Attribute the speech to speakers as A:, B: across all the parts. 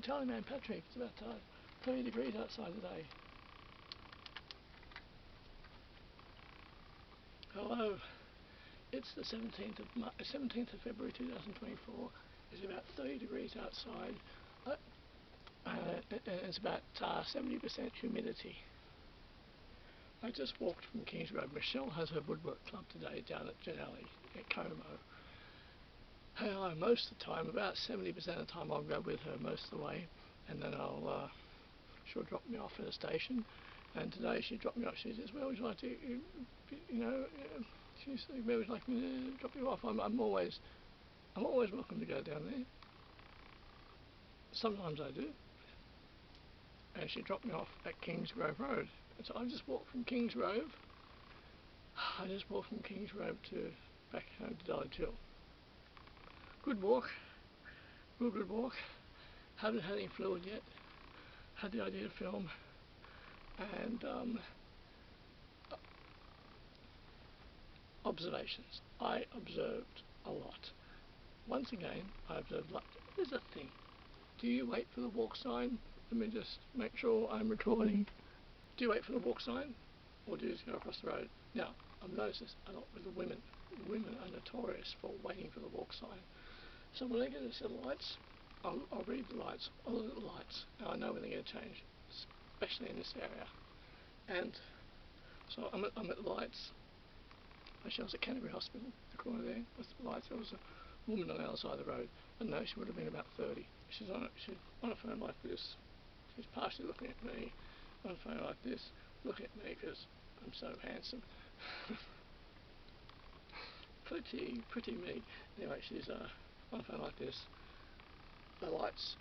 A: telling man Patrick, it's about 30 degrees outside today. Hello, it's the 17th of February 2024. It's about 30 degrees outside, and it's about 70% humidity. I just walked from Kingsgrove. Michelle has her woodwork club today down at Janelli at Como. Hello, most of the time, about 70% of the time I'll go with her most of the way, and then she'll drop me off at a station. And today she dropped me off. She says, "Where would you like to, she said, where would you like me to drop you off?" I'm always welcome to go down there. Sometimes I do. And she dropped me off at Kingsgrove Rd. And so I just walked from Kingsgrove. To back home to Dulwich Hill. Good walk. Good walk. Haven't had any fluid yet. Had the idea to film. And observations. I observed a lot. Once again, I observed a lot. Here's the thing. Do you wait for the walk sign? Let me just make sure I'm recording. Do you wait for the walk sign, or do you just go across the road? Now, I've noticed this a lot with the women. Women are notorious for waiting for the walk sign. So when I get a set of lights, I'll read the lights. I'll look at the lights, and I know when they're going to change, especially in this area. And so I'm at the lights. Actually, I was at Canterbury Hospital, the corner there, with the lights. There was a woman on the other side of the road. I know she would have been about 30. She's on a phone like this. She's partially looking at me, on a phone like this, looking at me because I'm so handsome. pretty me. Anyway, she's on a phone like this. The lights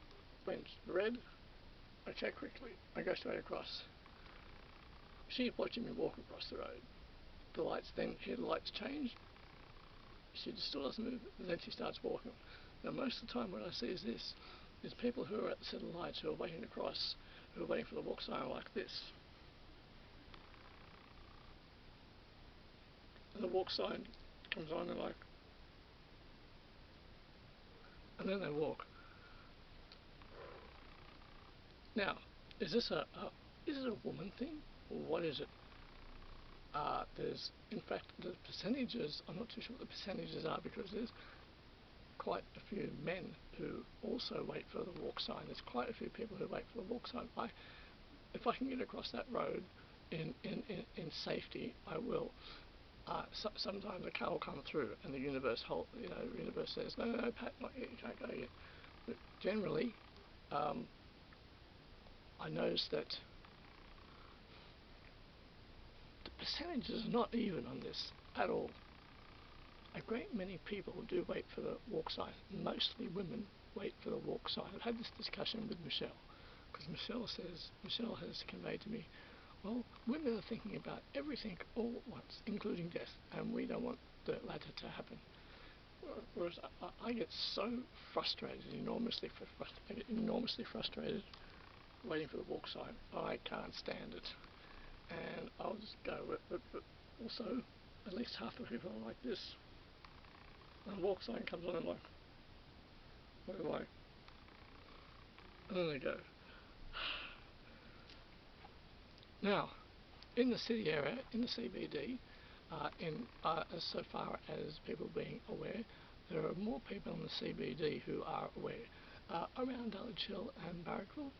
A: went red. I check quickly. I go straight across. She's watching me walk across the road. The lights then, the lights change. She just still doesn't move, and then she starts walking. Now most of the time what I see is this. There's people who are at the set of lights who are waiting to cross, who are waiting for the walk sign like this. And the walk sign comes on and and then they walk. Now, is this a woman thing, or what is it? There's, in fact, the percentages, I'm not too sure what the percentages are, because there's quite a few men who also wait for the walk sign. There's quite a few people who wait for the walk sign. If I can get across that road in safety, I will. Sometimes a car will come through, and the universe says, no, Pat, not yet, you can't go yet. But generally, I notice that the percentages are not even on this at all. A great many people do wait for the walk sign. Mostly women wait for the walk sign. I've had this discussion with Michelle, because Michelle has conveyed to me, well, women are thinking about everything all at once, including death, and we don't want the latter to happen. Whereas I get so frustrated, enormously frustrated waiting for the walk sign. I can't stand it, and I'll just go with it. But also, at least half the people are like this. And the walk sign comes on and like, and then they go. Now, in the city area, in the CBD, as so far as people being aware, there are more people in the CBD who are aware. Around Dulwich Hill and Barrackville,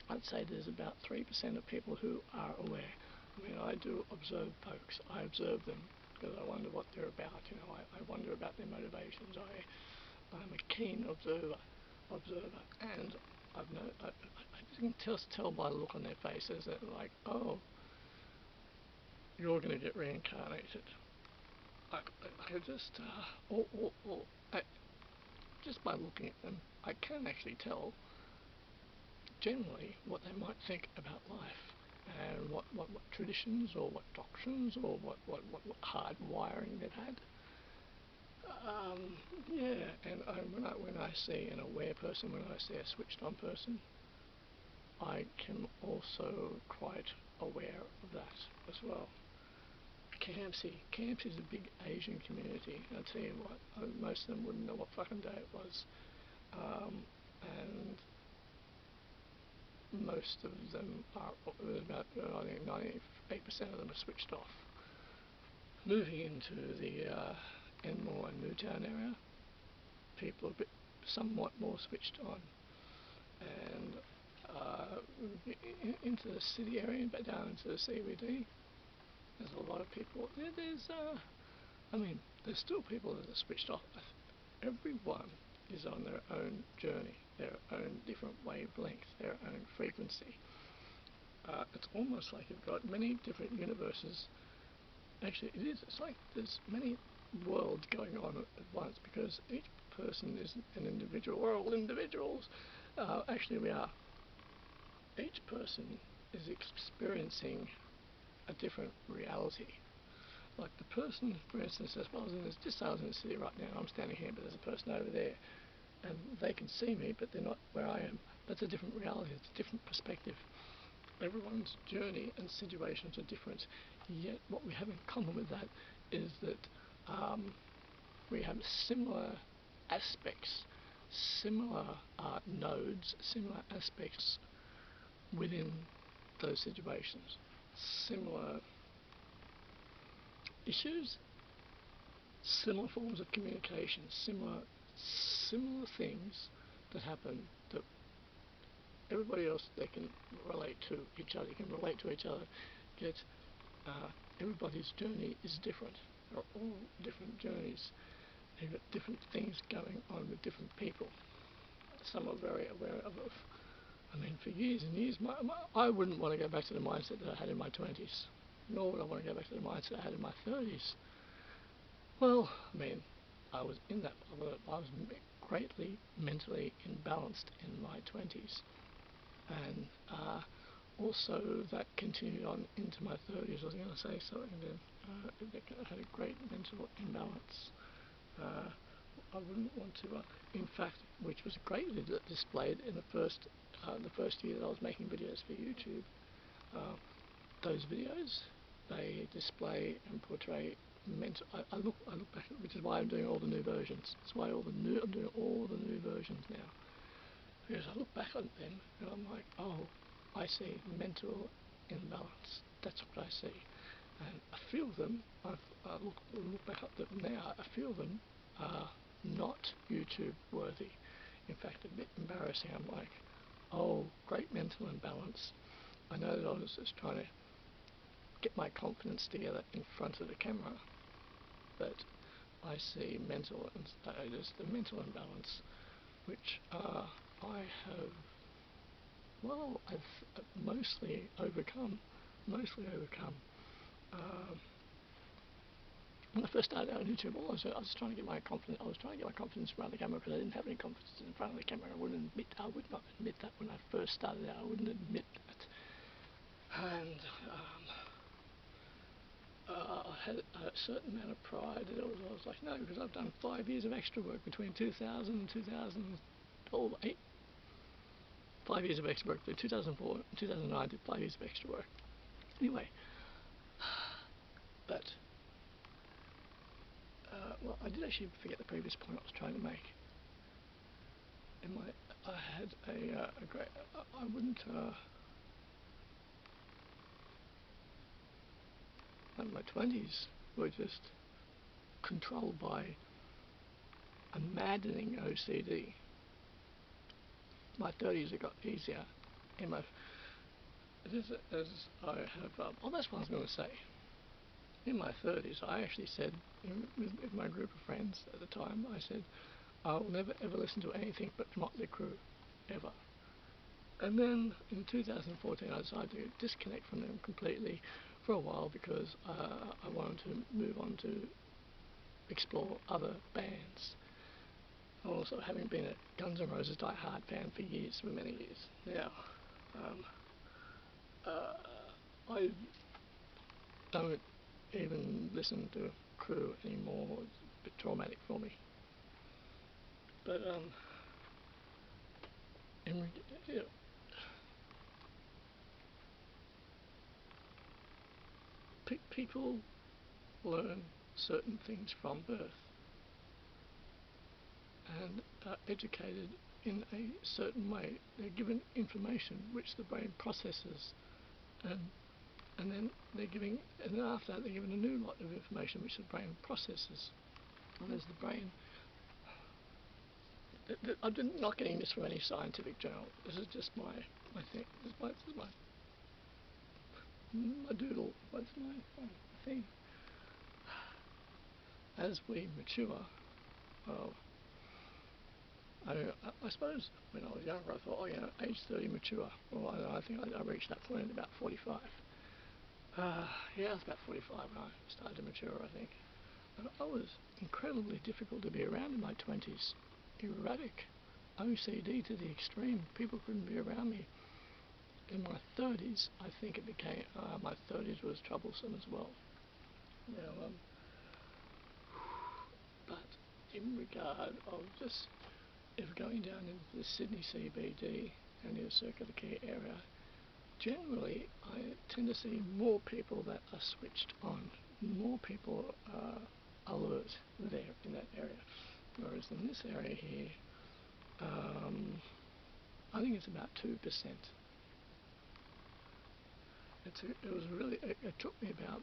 A: I'd say there's about 3% of people who are aware. I mean, I do observe folks. I observe them because I wonder what they're about. I wonder about their motivations. I'm a keen observer, and I can tell by the look on their faces that, like, oh, you're going to get reincarnated. I can just, just by looking at them, I can actually tell generally what they might think about life, and what traditions or what doctrines or what hard wiring they've had. Yeah, and when I see an aware person, when I see a switched on person, I can also quite aware of that as well. Campsie is a big Asian community. I'll tell you what, most of them wouldn't know what fucking day it was. And most of them are, about I think 98% of them are switched off. Moving into the Enmore and Newtown area, people are a bit somewhat more switched on, and into the city area, but down into the CBD, there's a lot of people. There's still people that are switched off. Everyone is on their own journey, their own different wavelength, their own frequency. It's almost like you've got many different universes. Actually, it is. It's like there's many worlds going on at once, because each person is an individual. We're all individuals. Actually, we are. Each person is experiencing a different reality. Like the person, for instance, as well as in this, just I was in the city right now, I'm standing here, but there's a person over there, and they can see me, but they're not where I am. That's a different reality. It's a different perspective. Everyone's journey and situations are different, yet what we have in common with that is that we have similar aspects, similar nodes, similar aspects within those situations, similar issues, similar forms of communication, similar things that happen that everybody else, they can relate to each other. You can relate to each other, yet everybody's journey is different. There are all different journeys. You've got different things going on with different people. Some are very aware of it. For years and years, I wouldn't want to go back to the mindset that I had in my 20s, nor would I want to go back to the mindset I had in my 30s. Well, I was in that. I was greatly mentally imbalanced in my 20s, and also that continued on into my 30s. I was going to say something then. I had a great mental imbalance. I wouldn't want to, in fact, which was greatly displayed in the first year that I was making videos for YouTube. Those videos, they display and portray mental. I look back at it, which is why I'm doing all the new versions. That's why I'm doing all the new versions now. Because I look back on them and I'm like, oh, I see mental imbalance. That's what I see, and I feel them. I look back at them now. I feel them not YouTube worthy. In fact, a bit embarrassing. I'm like, oh, great mental imbalance. I know that I was just trying to get my confidence together in front of the camera, but I see just the mental imbalance, which I have, I've mostly overcome. When I first started out on YouTube, I was trying to get my confidence. I was trying to get my confidence in front of the camera, because I didn't have any confidence in front of the camera. I would not admit that when I first started out. I wouldn't admit that. And I had a certain amount of pride. I was like, no, because I've done 5 years of extra work between 2000 and 2008. 5 years of extra work between 2004 and 2009. Did 5 years of extra work. Anyway, but. I did actually forget the previous point I was trying to make. I had a great. I wouldn't. My 20s were just controlled by a maddening OCD. My 30s, it got easier. As I have. That's what I was going to say. In my 30s, I actually said, with my group of friends at the time, I said, I will never ever listen to anything but Motley Crue, ever. And then in 2014, I decided to disconnect from them completely for a while, because I wanted to move on to explore other bands. Also, having been a Guns N' Roses die-hard fan for many years. Now, I don't even listen to Crew anymore. It's a bit traumatic for me. But people learn certain things from birth and are educated in a certain way. They're given information which the brain processes, and then and then after that they're given a new lot of information which the brain processes. And as the brain, I'm not getting this from any scientific journal. This is just my thing. This is my doodle. What's my thing? As we mature, well, I suppose when I was younger I thought, oh, age 30 mature. Well, I think I reached that point at about 45. Yeah, I was about 45 when I started to mature, I think. And I was incredibly difficult to be around in my 20s. Erratic. OCD to the extreme. People couldn't be around me. In my 30s, I think it became, my 30s was troublesome as well. Now, but in regard of just, if going down into the Sydney CBD and the circular care area, generally I tend to see more people that are switched on, more people are alert there in that area. Whereas in this area here, I think it's about 2%. It took me about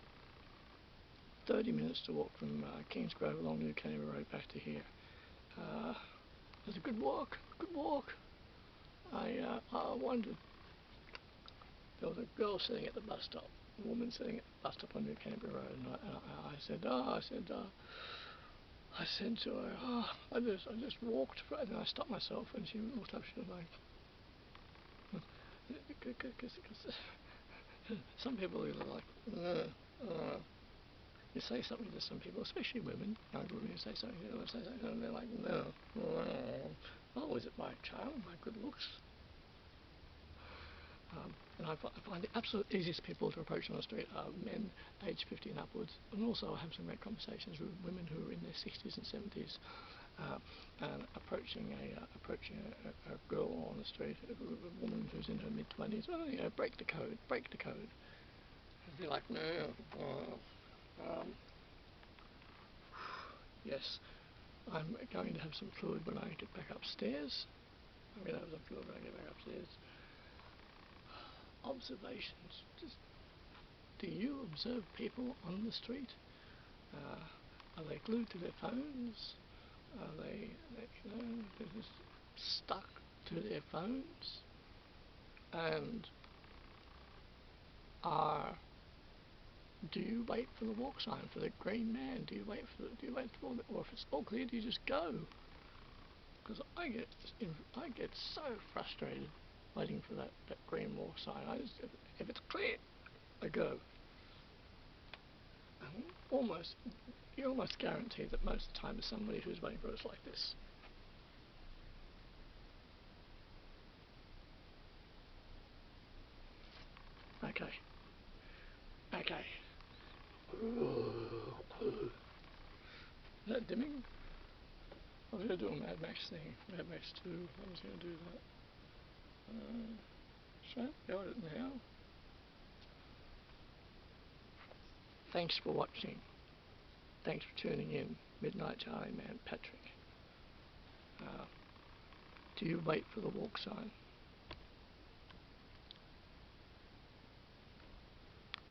A: 30 minutes to walk from Kingsgrove along New Canterbury Road back to here. It was a good walk, I wondered. There was a girl sitting at the bus stop, a woman sitting at the bus stop on New Canterbury Road, and I said to her, I just walked, and then I stopped myself, and she looked up, she was like, because some people are like, you say something to some people, especially women, younger women, you say something to them, and they're like, no. Oh, is it my charm, my good looks? And I find the absolute easiest people to approach on the street are men aged 50 and upwards, and also I have some great conversations with women who are in their 60s and 70s, and approaching a girl on the street, a woman who's in her mid-20s. Well, break the code. And be like, no. Yes, I'm going to have some fluid when I get back upstairs. Observations. Just, do you observe people on the street? Are they glued to their phones? Are they're just stuck to their phones? And do you wait for the walk sign, for the green man? Do you wait for or if it's all clear, do you just go? Because I get so frustrated waiting for that green walk sign. If it's clear, I go. And you almost guarantee that most of the time there's somebody who's waiting for us like this. Okay. Is that dimming? I was going to do a Mad Max thing. Mad Max 2. I was going to do that. Should I go at it now? Thanks for watching. Thanks for tuning in. Midnight Charlie Man Patrick. Do you wait for the walk sign?